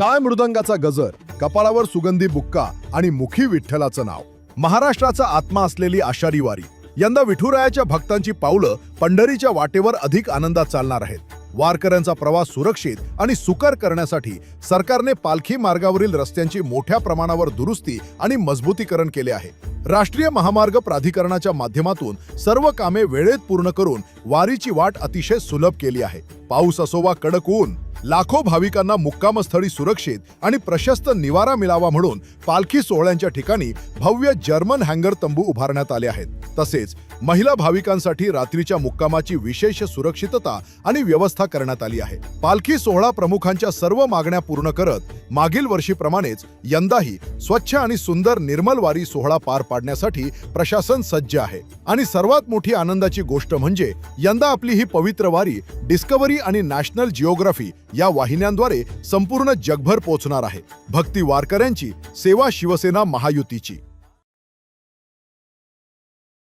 टाळ मृदंगाचा गजर, कपाळावर सुगंधी बुक्का आणि मुखी विठ्ठलाचं नाव. महाराष्ट्राचा आत्मा असलेली आषाढी वारी यंदा विठुरायाच्या भक्तांची पावलं पंढरीच्या वाटेवर अधिक आनंदात चालणार आहेत. वारकऱ्यांचा प्रवास सुरक्षित आणि सुकर करण्यासाठी सरकारने पालखी मार्गावरील रस्त्यांची मोठ्या प्रमाणावर दुरुस्ती आणि मजबूतीकरण केले आहे. राष्ट्रीय महामार्ग प्राधिकरणाच्या माध्यमातून सर्व कामे वेळेत पूर्ण करून वारीची वाट अतिशय सुलभ केली आहे. पाऊस असो वा कडक ऊन, लाखो भाविकांना मुक्कामस्थळी सुरक्षित आणि प्रशस्त निवारा मिळावा म्हणून पालखी सोहळ्यांच्या ठिकाणी भव्य जर्मन हँगर तंबू उभारण्यात आले आहेत. तसेच महिला भाविकांसाठी रात्रीच्या मुक्कामाची विशेष सुरक्षितता आणि व्यवस्था करण्यात आली आहे. पालखी सोहळा प्रमुखांच्या सर्व मागण्या पूर्ण करत मागील वर्षीप्रमाणेच यंदाही स्वच्छ आणि सुंदर निर्मल वारी सोहळा पार पाडण्यासाठी प्रशासन सज्ज आहे. आणि सर्वात मोठी आनंदाची गोष्ट म्हणजे यंदा आपली ही पवित्र वारी डिस्कव्हरी आणि नॅशनल जिओग्राफी या वाहिन्यांद्वारे संपूर्ण जगभर पोहोचणार आहे. भक्ती वारकऱ्यांची, सेवा शिवसेना महायुतीची.